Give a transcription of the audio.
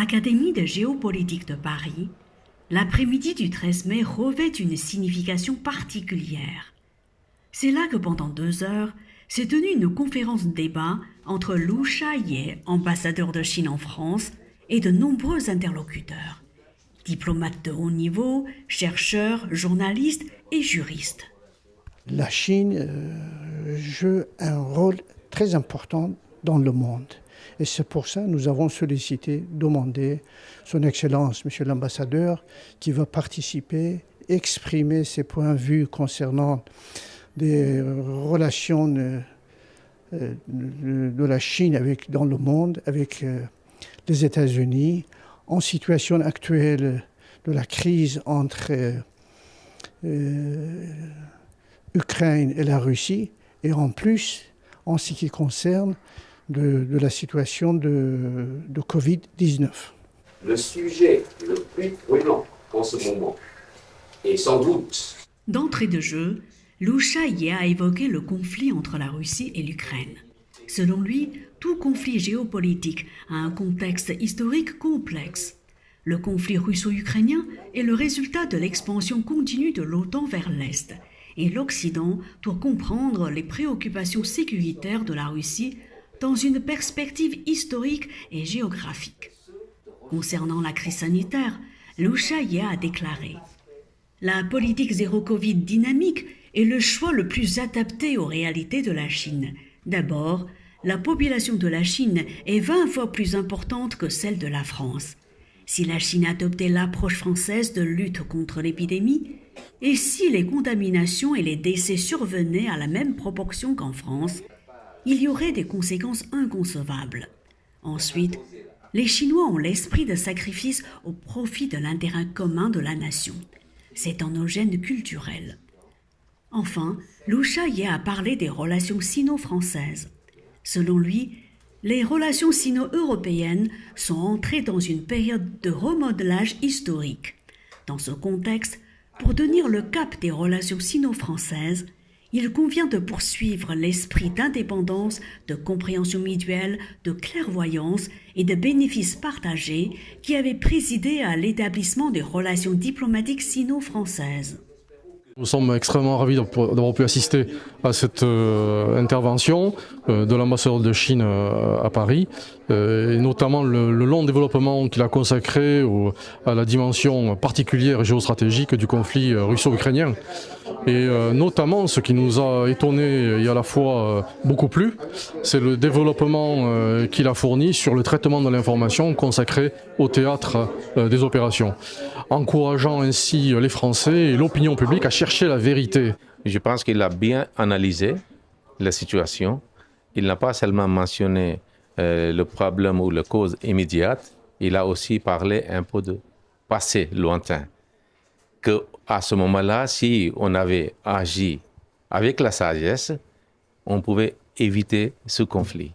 Académie de géopolitique de Paris, l'après-midi du 13 mai revêt une signification particulière. C'est là que pendant 2 heures s'est tenue une conférence débat entre Liu Shaye, ambassadeur de Chine en France, et de nombreux interlocuteurs, diplomates de haut niveau, chercheurs, journalistes et juristes. La Chine joue un rôle très important dans le monde. Et c'est pour ça que nous avons sollicité, demandé Son Excellence, Monsieur l'ambassadeur, qui va participer, exprimer ses points de vue concernant des relations de la Chine dans le monde avec les États-Unis, en situation actuelle de la crise entre Ukraine et la Russie, et en plus, en ce qui concerne de la situation de Covid-19. Le sujet le plus brûlant en ce moment est sans doute... D'entrée de jeu, Liu Shaye a évoqué le conflit entre la Russie et l'Ukraine. Selon lui, tout conflit géopolitique a un contexte historique complexe. Le conflit russo-ukrainien est le résultat de l'expansion continue de l'OTAN vers l'Est, et l'Occident doit comprendre les préoccupations sécuritaires de la Russie dans une perspective historique et géographique. Concernant la crise sanitaire, Liu Shaye a déclaré « La politique zéro Covid dynamique est le choix le plus adapté aux réalités de la Chine. D'abord, la population de la Chine est 20 fois plus importante que celle de la France. Si la Chine adoptait l'approche française de lutte contre l'épidémie, et si les contaminations et les décès survenaient à la même proportion qu'en France, il y aurait des conséquences inconcevables. Ensuite, les Chinois ont l'esprit de sacrifice au profit de l'intérêt commun de la nation. C'est dans nos gènes culturels. » Enfin, Liu Shaye a parlé des relations sino-françaises. Selon lui, les relations sino-européennes sont entrées dans une période de remodelage historique. Dans ce contexte, pour tenir le cap des relations sino-françaises, il convient de poursuivre l'esprit d'indépendance, de compréhension mutuelle, de clairvoyance et de bénéfices partagés qui avait présidé à l'établissement des relations diplomatiques sino-françaises. Nous sommes extrêmement ravis d'avoir pu assister à cette intervention de l'ambassadeur de Chine à Paris, et notamment le long développement qu'il a consacré à la dimension particulière et géostratégique du conflit russo-ukrainien. Et notamment, ce qui nous a étonné et à la fois beaucoup plu, c'est le développement qu'il a fourni sur le traitement de l'information consacré au théâtre des opérations, encourageant ainsi les Français et l'opinion publique à chercher la vérité. Je pense qu'il a bien analysé la situation. Il n'a pas seulement mentionné le problème ou la cause immédiate, il a aussi parlé un peu de passé lointain. Qu'à ce moment-là, si on avait agi avec la sagesse, on pouvait éviter ce conflit.